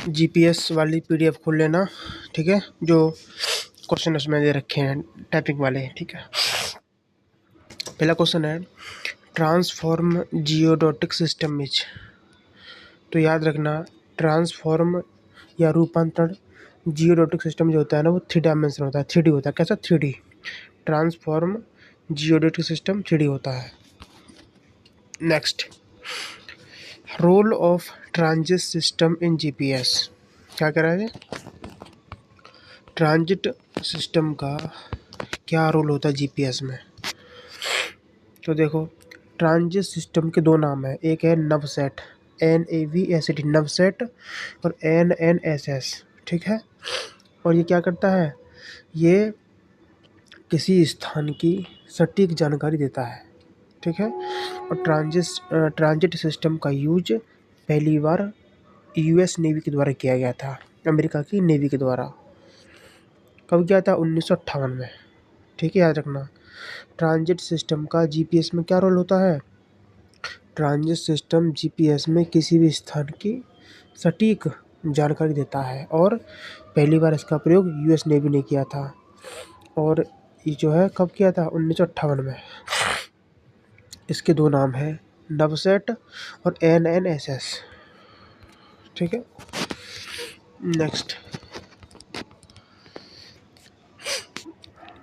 GPS वाली PDF खोल लेना, ठीक है, जो क्वेश्चन उसमें दे रखे हैं टाइपिंग वाले, ठीक है। पहला क्वेश्चन है ट्रांसफॉर्म जियोडोटिक सिस्टम इज। तो याद रखना, ट्रांसफॉर्म या रूपांतरण जियोडोटिक सिस्टम जो होता है ना, वो 3 डायमेंशन होता है, 3D होता है। कैसा? 3D। ट्रांसफॉर्म जियोडोटिक सिस्टम 3D होता है। Next, role of transit system in GPS. क्या कह रहा है? ट्रांजिट सिस्टम का क्या रोल होता है जीपीएस में? तो देखो, ट्रांजिट सिस्टम के 2 नाम हैं, एक है नवसेट, NAVSET, नवसेट, और NNSS, ठीक है। और ये क्या करता है? ये किसी स्थान की सटीक जानकारी देता है, ठीक है। और ट्रांजिट सिस्टम का यूज पहली बार यूएस नेवी के द्वारा किया गया था, अमेरिका की नेवी के द्वारा। कब किया था? 1958 में, ठीक है, याद रखना। ट्रांजिट सिस्टम का जीपीएस में क्या रोल होता है? ट्रांजिट सिस्टम जीपीएस में किसी भी स्थान की सटीक जानकारी देता है, और पहली बार इसका प्रयोग यूएस नेवी ने किया था। और ये जो है कब किया था? 1958 में। इसके 2 नाम हैं, नवसेट और NNSS, ठीक है। नेक्स्ट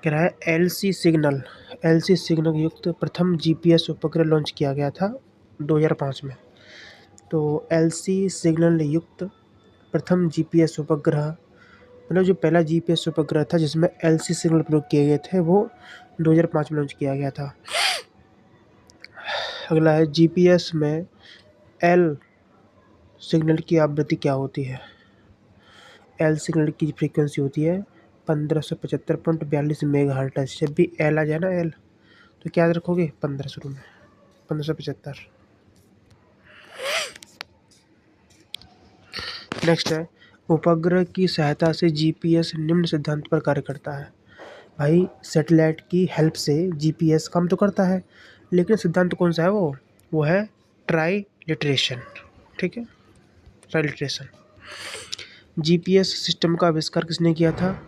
कह रहा है एलसी सिग्नल युक्त प्रथम जीपीएस उपग्रह लॉन्च किया गया था 2005 में। तो एलसी सिग्नल युक्त प्रथम जीपीएस उपग्रह, मतलब जो पहला जीपीएस उपग्रह था जिसमें एलसी सिग्नल प्रयोग किए गए थे, वो 2005 में लॉन्च किया गया था। अगला है, जीपीएस में एल सिग्नल की आवृत्ति क्या होती है? एल सिग्नल की फ्रीक्वेंसी होती है 1575.42 मेगाहर्ट्ज। जब भी एल आ जाए ना, एल, तो क्या याद रखोगे? 15 शुरू में, 1575। नेक्स्ट है, उपग्रह की सहायता से जीपीएस निम्न सिद्धांत पर कार्य करता है। भाई, सैटेलाइट की हेल्प से जीपीएस काम तो करता है, लेकिन सिद्धांत कौन सा है? वो है ट्राइलिट्रेशन, ठीक है, ट्राइलिट्रेशन। जीपीएस सिस्टम का आविष्कार किसने किया था?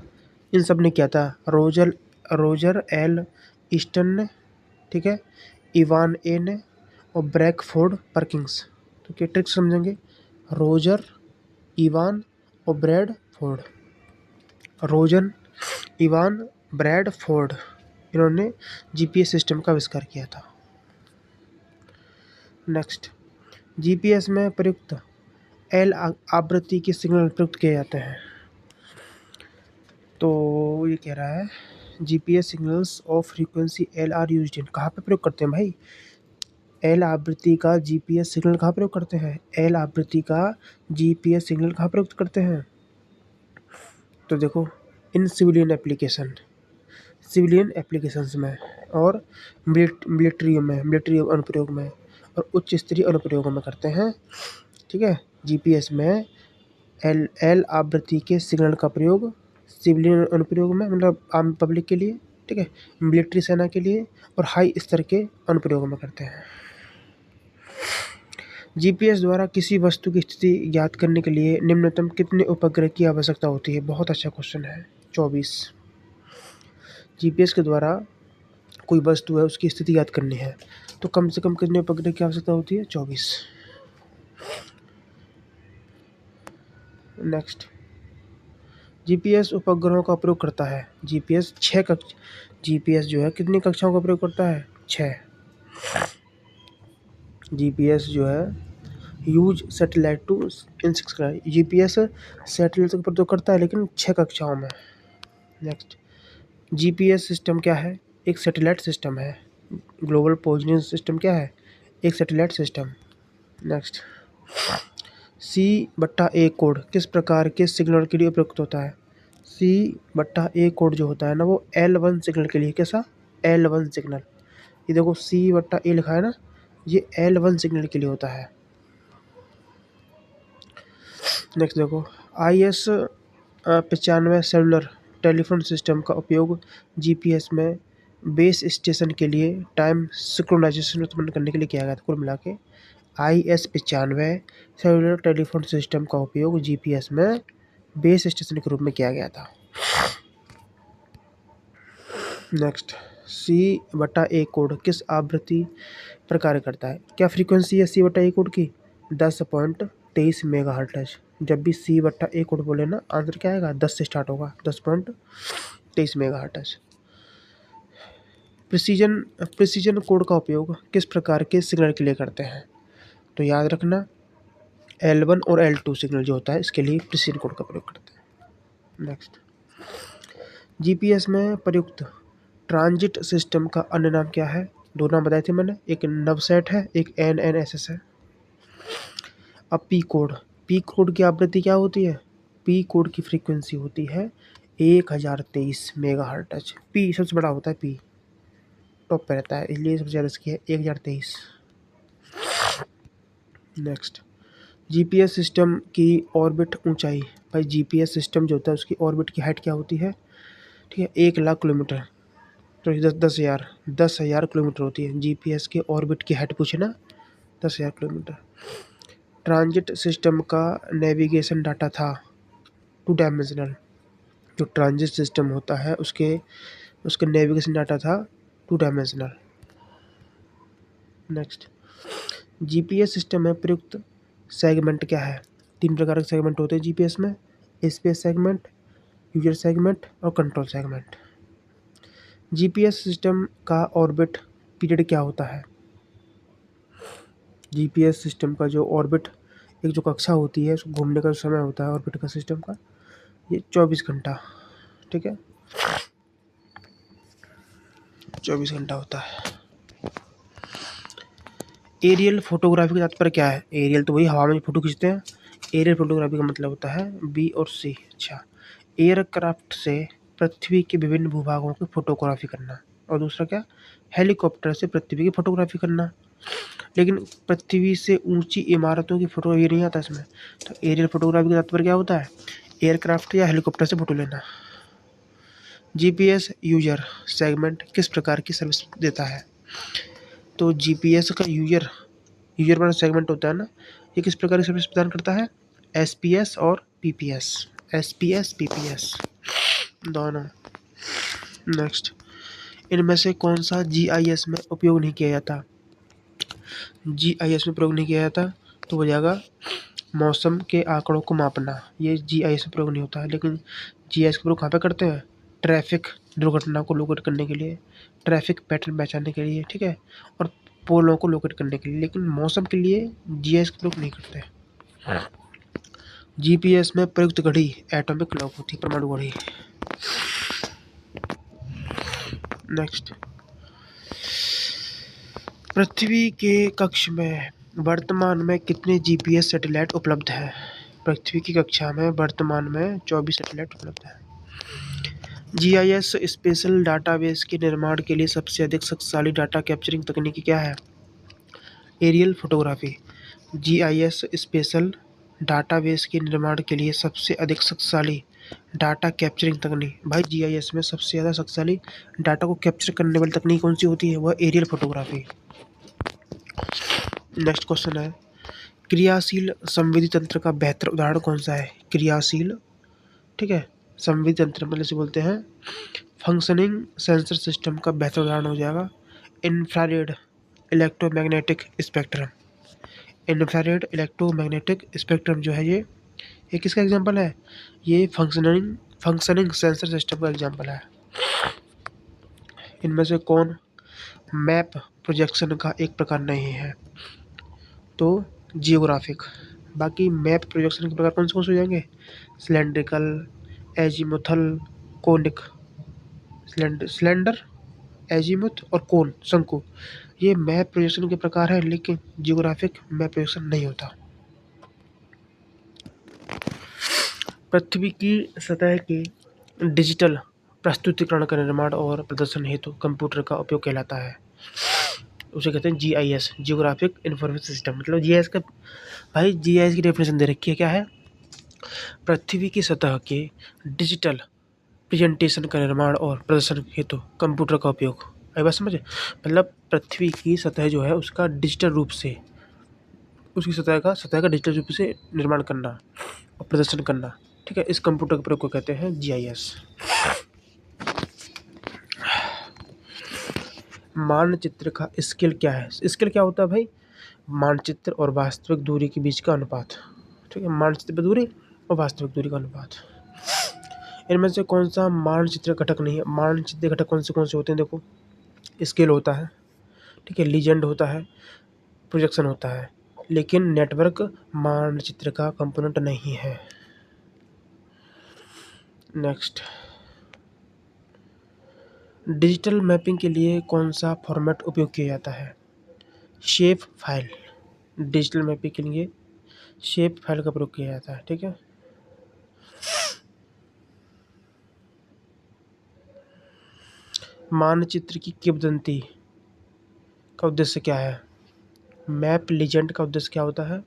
इन सब ने किया था, रोजर एल ईस्टन ने, ठीक है, इवान ए ने, और ब्रैडफोर्ड पर्किंस। तो क्या ट्रिक समझेंगे? रोजर, इवान और ब्रैडफोर्ड। रोजर, इवान, ब्रैडफोर्ड, इन्होंने जीपीएस सिस्टम का आविष्कार किया था। नेक्स्ट, जीपीएस में प्रयुक्त एल आवृत्ति के सिग्नल प्रयुक्त किए जाते हैं। तो ये कह रहा है, GPS signals of frequency L R used in. कहाँ पे प्रयोग करते हैं भाई? एल आवृत्ति का जीपीएस सिग्नल कहाँ प्रयोग करते हैं? एल आवृत्ति का जीपीएस सिग्नल कहाँ प्रयोग करते हैं? तो देखो, इन सिविलियन एप्लीकेशंस में, और मिलिट्री अनुप्रयोग में, और उच्च स्तरीय अनुप्रयोगों में करते हैं, ठीक है। जीपीएस में एल आवृत्ति के सिग्नल का प्रयोग सिविलियन अनुप्रयोग में, मतलब आम पब्लिक के लिए, ठीक है, मिलिट्री सेना के लिए, और हाई स्तर के अनुप्रयोगों में करते हैं। जीपीएस द्वारा किसी वस्तु की स्थिति ज्ञात करने के लिए निम्नतम कितने उपग्रह की आवश्यकता होती है? बहुत अच्छा क्वेश्चन है। 24। जीपीएस के द्वारा कोई वस्तु है, उसकी स्थिति ज्ञात करनी है, तो कम से कम कितने उपग्रह की आवश्यकता होती है? 24। नेक्स्ट, जीपीएस उपग्रहों का प्रयोग करता है। जीपीएस जो है कितनी कक्षाओं का प्रयोग करता है? 6। जीपीएस जो है use satellite to in 6। GPS satellite का प्रयोग करता है, लेकिन 6 कक्षाओं में। नेक्स्ट, जीपीएस सिस्टम क्या है? एक सैटेलाइट सिस्टम है। ग्लोबल पोजिशनिंग सिस्टम क्या है? एक satellite system. Next, C/A code किस प्रकार के सिग्नल के लिए उपयुक्त होता है? C/A कोड जो होता है ना, वो L1 सिग्नल के लिए। कैसा? L1 signal. ये देखो C/A लिखा है ना, ये L1 सिग्नल के लिए होता है। नेक्स्ट देखो, IS 95 सेलुलर टेलीफोन सिस्टम का उपयोग जीपीएस में बेस स्टेशन के लिए टाइम सिंक्रोनाइजेशन उत्पन्न करने के लिए किया गया था। कुल मिला के IS-95 सेलुलर टेलीफोन सिस्टम का उपयोग GPS में बेस स्टेशन के रूप में किया गया था। नेक्स्ट, C/A कोड किस आवृत्ति पर कार्य करता है? क्या फ्रीक्वेंसी है C/A कोड की? 10.23 मेगाहर्ट्ज। जब भी C/A कोड बोले ना, आंसर क्या आएगा? 10 से स्टार्ट होगा, 10.23 मेगाहर्ट्ज। प्रिसीजन कोड का उपयोग किस प्रकार के सिग्नल के लिए करते हैं? तो याद रखना, L1 और L2 सिग्नल जो होता है इसके लिए प्रिसीजन कोड का प्रयोग करते हैं। नेक्स्ट, GPS में प्रयुक्त ट्रांजिट सिस्टम का अन्य नाम क्या है? दो नाम बताए थे मैंने, एक नवसेट है, एक NNSS है। अब पी कोड की आवृत्ति क्या होती है? पी कोड की फ्रीक्वेंसी होती है 1023 मेगाहर्ट्ज। पी सबसे बड़ा होता है, पी टॉप पे रहता है, इसलिए सबसे ज़्यादा इसकी है 1023। नेक्स्ट, GPS सिस्टम की ऑर्बिट ऊंचाई। भाई GPS सिस्टम जो होता है उसकी ऑर्बिट की हाइट क्या होती है? ठीक है, 1,00,000 किलोमीटर। तो 10,000 किलोमीटर होती है। GPS के ऑर्बिट की हाइट पूछे ना, 10,000 किलोमीटर। ट्रांजिट सिस्टम का नेविगेशन डाटा था 2 डायमेंशनल। जो ट्रांजिट सिस्टम होता है उसके नेविगेशन डाटा था 2 डायमेंशनल। नेक्स्ट, GPS सिस्टम में प्रयुक्त सेगमेंट क्या है? 3 प्रकार के सेगमेंट होते हैं GPS में, स्पेस सेगमेंट, यूजर सेगमेंट और कंट्रोल सेगमेंट। GPS सिस्टम का ऑर्बिट पीरियड क्या होता है? GPS सिस्टम का जो ऑर्बिट, एक जो कक्षा होती है, उसको घूमने का समय होता है ऑर्बिट का सिस्टम का, ये 24 घंटा। ठीक है, 24 घंटा होता है। एरियल फोटोग्राफी का तात्पर्य क्या है? एरियल तो वही हवा में फोटो खींचते हैं। एरियल फोटोग्राफी का मतलब होता है बी और सी। अच्छा, एयरक्राफ्ट से पृथ्वी के विभिन्न भूभागों की फोटोग्राफी करना, और दूसरा क्या? हेलीकॉप्टर से पृथ्वी की फोटोग्राफी करना। लेकिन पृथ्वी से ऊंची इमारतों की फोटोग्राफी नहीं आता इसमें। तो एरियल फोटोग्राफी का तात्पर्य क्या होता है? एयरक्राफ्ट या हेलीकॉप्टर से फोटो लेना। GPS यूजर सेगमेंट किस प्रकार की सर्विस देता है? तो GPS का यूजर वाला सेगमेंट होता है ना, ये किस प्रकार की सर्विस प्रदान करता है? SPS और PPS, SPS PPS दोनों। नेक्स्ट, इनमें से कौन सा GIS में उपयोग नहीं किया जाता? GIS में प्रयोग नहीं किया जाता तो हो जाएगा मौसम के आंकड़ों को मापना, ये GIS में प्रयोग नहीं होता है। लेकिन GIS का प्रयोग कहाँ पे करते हैं? ट्रैफिक दुर्घटना को लोकेट करने के लिए, ट्रैफिक पैटर्न पहचानने के लिए, ठीक है, और पोलों को लोकेट करने के लिए। लेकिन मौसम के लिए GIS का प्रयोग नहीं करते। GPS में प्रयुक्त घड़ी एटॉमिक क्लॉक होती है, परमाणु घड़ी। नेक्स्ट, पृथ्वी के कक्ष में वर्तमान में कितने GPS सैटेलाइट उपलब्ध हैं? पृथ्वी की कक्षा में वर्तमान में 24 सैटेलाइट उपलब्ध हैं। GIS स्पेशल डाटाबेस के निर्माण के लिए सबसे अधिक शक्तिशाली डाटा कैप्चरिंग तकनीक क्या है? Aerial photography. GIS spatial database के निर्माण के लिए सबसे अधिक शक्तिशाली डाटा कैप्चरिंग तकनीक, भाई GIS में सबसे ज़्यादा शक्तिशाली डाटा को कैप्चर करने वाली तकनीक कौन सी होती है? वह एरियल फोटोग्राफी। नेक्स्ट क्वेश्चन है, क्रियाशील संवेदी तंत्र का बेहतर उदाहरण कौन सा है? क्रियाशील, ठीक है, संवेदी तंत्र मतलब से बोलते हैं फंक्शनिंग सेंसर सिस्टम का बेहतर उदाहरण हो जाएगा infrared electromagnetic spectrum. Infrared electromagnetic spectrum जो है ये किसका एग्जांपल है? ये फंक्शनिंग सेंसर सिस्टम का एग्जांपल है। इनमें से कौन मैप प्रोजेक्शन का एक प्रकार नहीं है? तो जियोग्राफिक। बाकी मैप प्रोजेक्शन के प्रकार कौन से हो जाएंगे? Cylindrical, azimuthal, conic. Cylinder, azimuth और कोन, शंकु, ये मैप प्रोजेक्शन के प्रकार है, लेकिन जियोग्राफिक मैप प्रोजेक्शन नहीं होता। पृथ्वी की सतह के डिजिटल प्रस्तुतिकरण का निर्माण और प्रदर्शन हेतु कंप्यूटर का उपयोग कहलाता है, उसे कहते हैं GIS, जियोग्राफिक इंफॉर्मेशन सिस्टम। मतलब GIS का, भाई GIS की डेफिनेशन दे रखी है, क्या है? पृथ्वी की सतह के डिजिटल प्रेजेंटेशन का निर्माण और प्रदर्शन हेतु कंप्यूटर का उपयोग। आई बात समझे? मतलब पृथ्वी की सतह जो है उसका डिजिटल रूप से उसकी सतह का डिजिटल रूप से निर्माण करना और प्रदर्शन करना। ठीक है, इस कंप्यूटर के प्रयोग को कहते हैं जीआईएस। मानचित्र का स्केल क्या है? स्केल क्या होता है भाई? मानचित्र और वास्तविक दूरी के बीच का अनुपात। ठीक है, मानचित्र पर दूरी और वास्तविक दूरी का अनुपात। इनमें से कौन सा मानचित्र घटक नहीं है? मानचित्र घटक कौन से होते हैं? देखो, स्केल होता है, ठीक है, लीजेंड होता है, प्रोजेक्शन होता है, लेकिन नेटवर्क मानचित्र का कंपोनेंट नहीं है। नेक्स्ट, डिजिटल मैपिंग के लिए कौन सा फॉर्मेट उपयोग किया जाता है? Shape file. डिजिटल मैपिंग के लिए शेप फाइल का प्रयोग किया जाता है। ठीक है, मानचित्र की किंवदंती का उद्देश्य क्या है? मैप लीजेंड का उद्देश्य क्या होता है?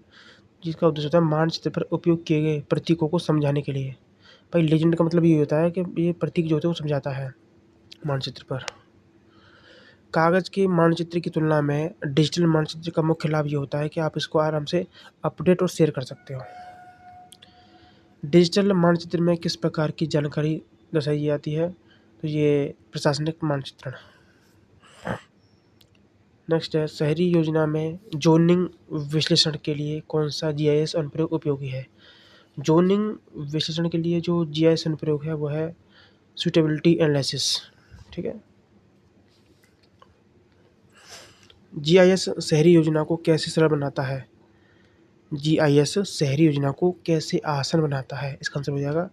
जिसका उद्देश्य होता है मानचित्र पर उपयोग किए गए प्रतीकों को समझाने के लिए। भाई लीजेंड का मतलब ये होता है कि ये प्रतीक जो होते हैं वो समझाता है मानचित्र पर। कागज़ के मानचित्र की तुलना में डिजिटल मानचित्र का मुख्य लाभ ये होता है कि आप इसको आराम से अपडेट और शेयर कर सकते हो। डिजिटल मानचित्र में किस प्रकार की जानकारी दर्शाई जाती है? तो ये प्रशासनिक मानचित्रण। नेक्स्ट है, शहरी योजना में जोनिंग विश्लेषण के लिए कौन सा जीआईएस अनुप्रयोग उपयोगी है? जोनिंग विश्लेषण के लिए जो जीआईएस अनुप्रयोग है वो है सूटेबिलिटी एनालिसिस। ठीक है, जीआईएस शहरी योजना को कैसे सरल बनाता है? जीआईएस शहरी योजना को कैसे आसान बनाता है? इसका आंसर हो जाएगा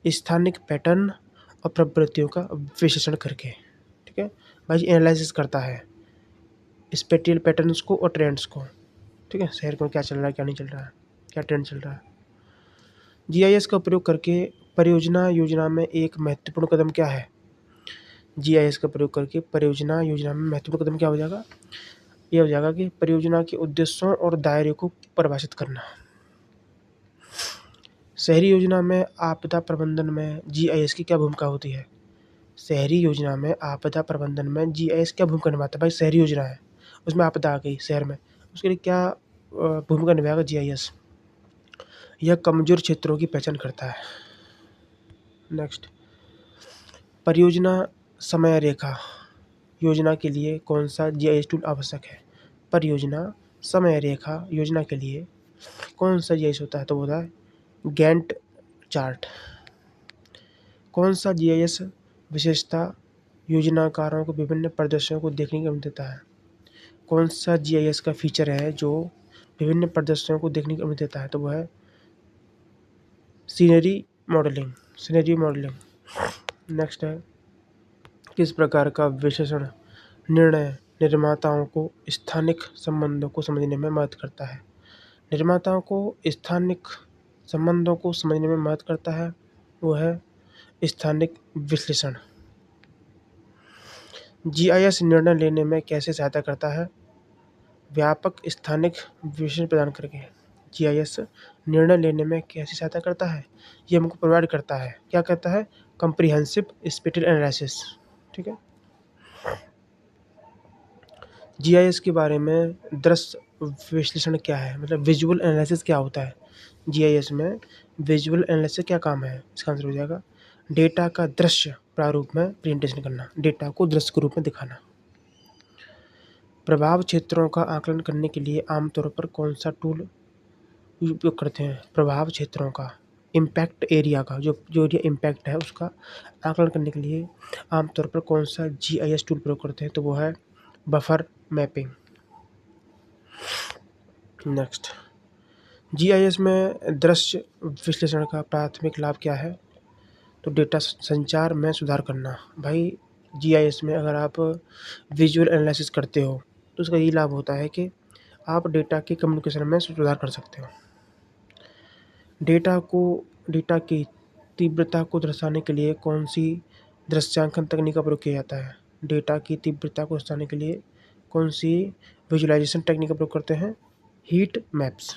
स्थानिक पैटर्न और प्रवृत्तियों का विश्लेषण करके। ठीक है भाई, एनालिसिस करता है स्पेटियल पैटर्न्स को और ट्रेंड्स को। ठीक है, शहर में क्या चल रहा है, क्या नहीं चल रहा है, क्या ट्रेंड चल रहा है। जीआईएस का प्रयोग करके परियोजना योजना में एक महत्वपूर्ण कदम क्या है? जीआईएस का प्रयोग करके परियोजना योजना में महत्वपूर्ण कदम क्या हो जाएगा? ये हो जाएगा कि परियोजना के उद्देश्यों और दायरे को परिभाषित करना। शहरी योजना में आपदा प्रबंधन में जीआईएस की क्या भूमिका होती है? शहरी योजना में आपदा प्रबंधन में जीआईएस क्या भूमिका निभाता है? भाई शहरी योजना है, उसमें आपदा आ गई शहर में, उसके लिए क्या भूमिका निभाएगा जीआईएस? यह कमजोर क्षेत्रों की पहचान करता है। नेक्स्ट, परियोजना समय रेखा योजना के लिए कौन सा जीआईएस टूल आवश्यक है? परियोजना समय रेखा योजना के लिए कौन सा जीआईएस होता है? तो वो होता है गैंट चार्ट। कौन सा जीआईएस विशेषता योजनाकारों को विभिन्न परिदृश्यों को देखने की अनुमति देता है? कौन सा जीआईएस का फीचर है जो विभिन्न परिदृश्यों को देखने की अनुमति देता है? तो वो है सीनरी मॉडलिंग। नेक्स्ट है, किस प्रकार का विश्लेषण निर्णय निर्माताओं को स्थानिक संबंधों को समझने में मदद करता है? निर्माताओं को स्थानिक संबंधों को समझने में मदद करता है, वो है स्थानिक विश्लेषण। जीआईएस निर्णय लेने में कैसे सहायता करता है? व्यापक स्थानिक विश्लेषण प्रदान करके। जीआईएस निर्णय लेने में कैसे सहायता करता है? ये हमको प्रोवाइड करता है, क्या करता है? Comprehensive spatial analysis. ठीक है, जीआईएस के बारे में दृश्य विश्लेषण क्या है? मतलब विजुअल एनालिसिस क्या होता है? जीआईएस में विजुअल एनालिसिस क्या काम है? इसका आंसर हो जाएगा डेटा का दृश्य प्रारूप में प्रेजेंटेशन करना, डेटा को दृश्य के रूप में दिखाना। प्रभाव क्षेत्रों का आकलन करने के लिए आमतौर पर कौन सा टूल उपयोग करते हैं? प्रभाव क्षेत्रों का, इम्पैक्ट एरिया का, जो एरिया इम्पैक्ट है उसका आकलन करने के लिए आमतौर पर कौन सा जीआईएस टूल प्रयोग करते हैं? तो वो है बफर मैपिंग। नेक्स्ट, जीआईएस में दृश्य विश्लेषण का प्राथमिक लाभ क्या है? तो डेटा संचार में सुधार करना। भाई जीआईएस में अगर आप विजुअल एनालिसिस करते हो तो उसका ये लाभ होता है कि आप डेटा के कम्युनिकेशन में सुधार कर सकते हो। डेटा की तीव्रता को दर्शाने के लिए कौन सी दृश्यांकन तकनीक का प्रयोग किया जाता है? डेटा की तीव्रता को दर्शाने के लिए कौन सी विजुअलाइजेशन टेक्निक का प्रयोग करते हैं? Heat maps.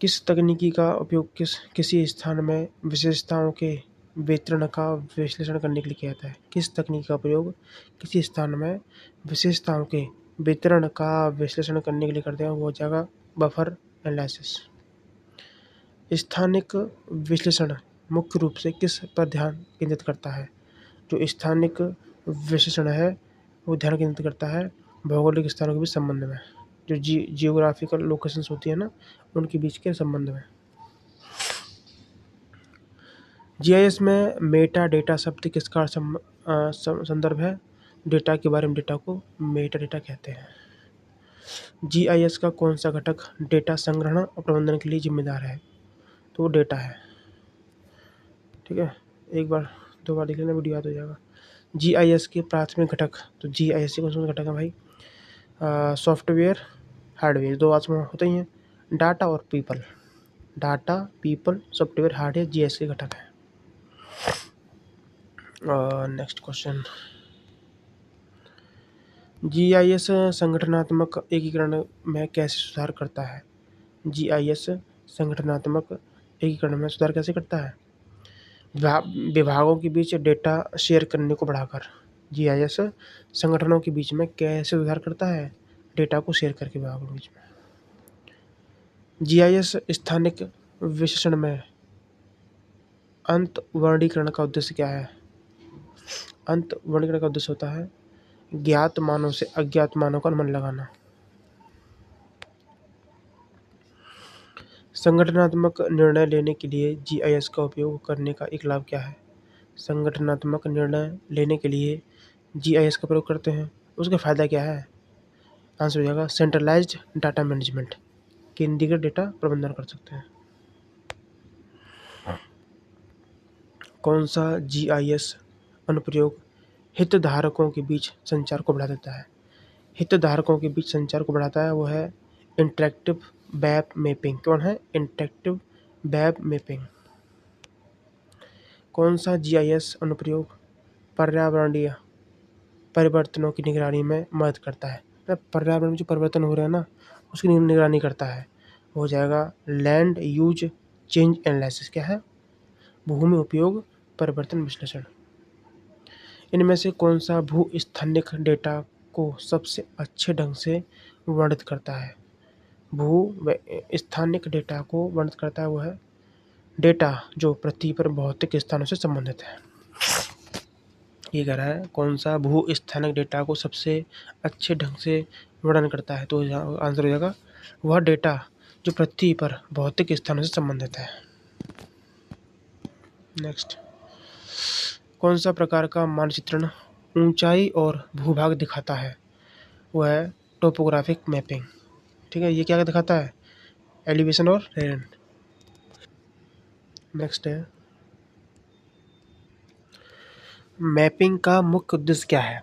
किस तकनीकी का उपयोग किसी स्थान में विशेषताओं के वितरण का विश्लेषण करने के लिए किया जाता है? किस तकनीक का प्रयोग किसी स्थान में विशेषताओं के वितरण का विश्लेषण करने के लिए करते हैं वो हो जाएगा बफर एनालिसिस। स्थानिक विश्लेषण मुख्य रूप से किस पर ध्यान केंद्रित करता है? जो स्थानिक विश्लेषण है वो ध्यान केंद्रित करता है भौगोलिक स्थानों के बीच संबंध में, जो जियोग्राफिकल लोकेशंस होती है ना उनके बीच के संबंध में। जीआईएस में मेटा डेटा शब्द किसका संदर्भ है? डेटा के बारे में डेटा को मेटा डेटा कहते हैं। जीआईएस का कौन सा घटक डेटा संग्रहण और प्रबंधन के लिए जिम्मेदार है? तो वो डेटा है। ठीक है, एक बार दो बार लिख लेना, वीडियो याद हो जाएगा। जीआईएस के प्राथमिक घटक, तो जीआईएस के कौन सा घटक है भाई? सॉफ्टवेयर, हार्डवेयर, दो बात में होते ही हैं। डाटा और people, data, people, software, hardware GIS के घटक है। नेक्स्ट क्वेश्चन, जीआईएस संगठनात्मक एकीकरण में कैसे सुधार करता है? जीआईएस संगठनात्मक एकीकरण में सुधार कैसे करता है? विभागों के बीच डेटा शेयर करने को बढ़ाकर। जीआईएस संगठनों के बीच में कैसे सुधार करता है? डेटा को शेयर करके विभागों के बीच में। जीआईएस स्थानिक विश्लेषण में अंत वर्गीकरण का उद्देश्य क्या है? अंत वर्गीकरण का उद्देश्य होता है ज्ञात मानों से अज्ञात मानों का अनुमान लगाना। संगठनात्मक निर्णय लेने के लिए जीआईएस का उपयोग करने का एक लाभ क्या है? संगठनात्मक निर्णय लेने के लिए जीआईएस का प्रयोग करते हैं, उसका फायदा क्या है? आंसर हो जाएगा सेंट्रलाइज्ड डाटा मैनेजमेंट, केंद्रीकृत डेटा प्रबंधन कर सकते हैं। कौन सा जीआईएस अनुप्रयोग हितधारकों के बीच संचार को बढ़ा देता है? हितधारकों के बीच संचार को बढ़ाता है वो है इंटरेक्टिव वेब मैपिंग। कौन है? Interactive web mapping. कौन सा जीआईएस अनुप्रयोग पर्यावरणीय परिवर्तनों की निगरानी में मदद करता है? पर्यावरण में जो परिवर्तन हो रहे हैं ना उसकी निगरानी करता है, हो जाएगा लैंड यूज चेंज एनालिसिस। क्या है? भूमि उपयोग परिवर्तन विश्लेषण। इनमें से कौन सा भू स्थानिक डेटा को सबसे अच्छे ढंग से वर्णित करता है? भू स्थानिक डेटा को वर्णित करता है वो है डेटा जो पृथ्वी पर भौतिक स्थानों से संबंधित है। ये कह रहा है कौन सा भू स्थानिक डेटा को सबसे अच्छे ढंग से वर्णन करता है, तो आंसर हो जाएगा वह डेटा जो पृथ्वी पर भौतिक स्थानों से संबंधित है। नेक्स्ट, कौन सा प्रकार का मानचित्रण ऊंचाई और भूभाग दिखाता है? वह है टोपोग्राफिक मैपिंग। ठीक है, ये क्या दिखाता है? एलिवेशन और टेरेन। नेक्स्ट है मैपिंग का मुख्य उद्देश्य क्या है?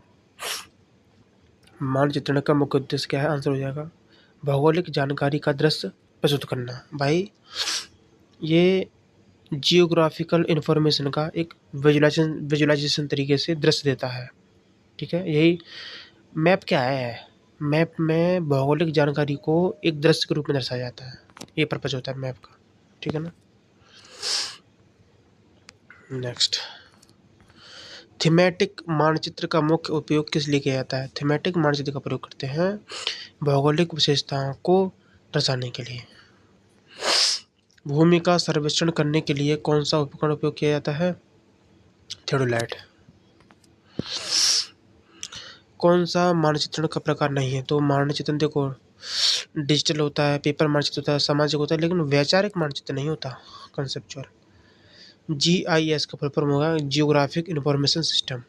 मानचित्रण का मुख्य उद्देश्य क्या है? आंसर हो जाएगा भौगोलिक जानकारी का दृश्य प्रस्तुत करना। भाई ये जियोग्राफिकल इंफॉर्मेशन का एक विजुलाइजेशन तरीके से दृश्य देता है। ठीक है, यही मैप क्या है? मैप में भौगोलिक जानकारी को एक दृश्य के रूप में दर्शाया जाता है, ये पर्पज होता है मैप का। ठीक है ना। नेक्स्ट, थीमेटिक मानचित्र का मुख्य उपयोग किस लिए किया जाता है? थीमेटिक मानचित्र का प्रयोग करते हैं भौगोलिक विशेषताओं को दर्शाने के लिए। भूमि का सर्वेक्षण करने के लिए कौन सा उपकरण उपयोग किया जाता है? थियोडोलाइट। कौन सा मानचित्रण का प्रकार नहीं है? तो मानचित्रण देखो डिजिटल होता है, पेपर मानचित्र होता है, सामाजिक होता है, लेकिन वैचारिक मानचित्र नहीं होता, कंसेप्चुअल। जीआईएस का फुल फॉर्म होगा जियोग्राफिक इंफॉर्मेशन सिस्टम।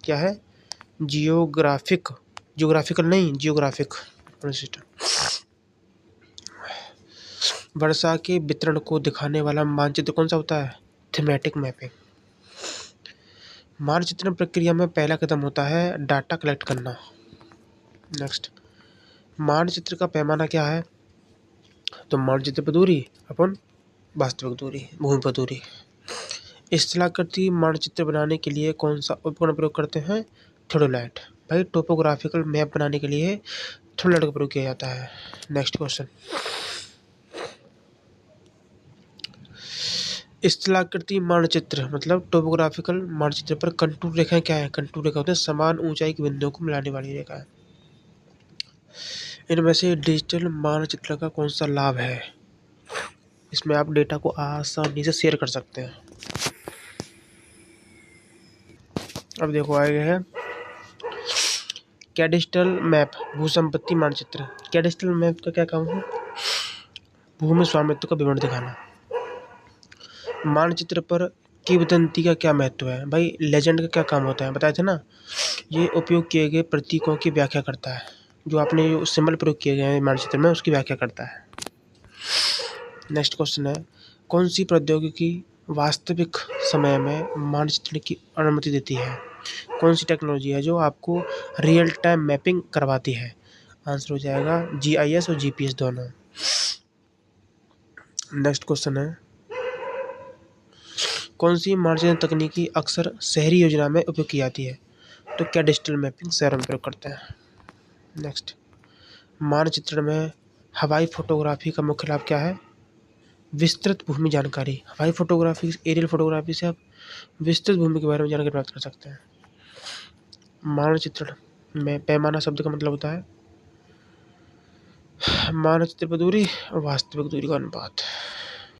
क्या है? जियोग्राफिकल नहीं, जियोग्राफिक सिस्टम। वर्षा के वितरण को दिखाने वाला मानचित्र कौन सा होता है? Thematic mapping. मानचित्रण प्रक्रिया में पहला कदम होता है डाटा कलेक्ट करना। नेक्स्ट, मानचित्र का पैमाना क्या है? तो मानचित्र पर दूरी अपन वास्तविक दूरी, भूमि पर दूरी। स्थलाकृति मानचित्र बनाने के लिए कौन सा उपकरण प्रयोग करते हैं? थियोडोलाइट। भाई टोपोग्राफिकल मैप बनाने के लिए थियोडोलाइट का प्रयोग किया जाता है। नेक्स्ट क्वेश्चन, स्थलाकृति मानचित्र मतलब टोपोग्राफिकल मानचित्र पर कंटूर रेखाएं क्या है? कंटूर रेखा होते हैं समान ऊंचाई के बिंदुओं को मिलाने वाली रेखा है। इनमें से डिजिटल मानचित्र का कौन सा लाभ है? इसमें आप डेटा को आसानी से शेयर कर सकते हैं। अब देखो आगे है कैडेस्ट्रल मैप, भूसंपत्ति मानचित्र। कैडेस्ट्रल मैप का क्या काम है? भूमि स्वामित्व का विवरण दिखाना। मानचित्र पर किंवदंती का क्या महत्व है? भाई लेजेंड का क्या काम होता है, बताए थे ना। ये उपयोग किए गए प्रतीकों की व्याख्या करता है। जो आपने जो सिंबल प्रयोग किए गए हैं मानचित्र में, उसकी व्याख्या करता है। नेक्स्ट क्वेश्चन है, कौन सी प्रौद्योगिकी वास्तविक समय में मानचित्रण की अनुमति देती है? कौन सी टेक्नोलॉजी है जो आपको रियल टाइम मैपिंग करवाती है? आंसर हो जाएगा जीआईएस और जीपीएस दोनों। नेक्स्ट क्वेश्चन है, कौन सी मानचित्रण तकनीकी अक्सर शहरी योजना में उपयोग की जाती है? तो कैडेस्ट्रल मैपिंग शहरों में प्रयोग करते हैं। नेक्स्ट, मानचित्रण में हवाई फोटोग्राफी का मुख्य लाभ क्या है? विस्तृत भूमि जानकारी। हवाई फोटोग्राफी, एरियल फोटोग्राफी से आप विस्तृत भूमि के बारे में जानकारी प्राप्त कर सकते हैं। मानचित्रण में पैमाना शब्द का मतलब होता है मानचित्र पर दूरी और वास्तविक दूरी का अनुपात।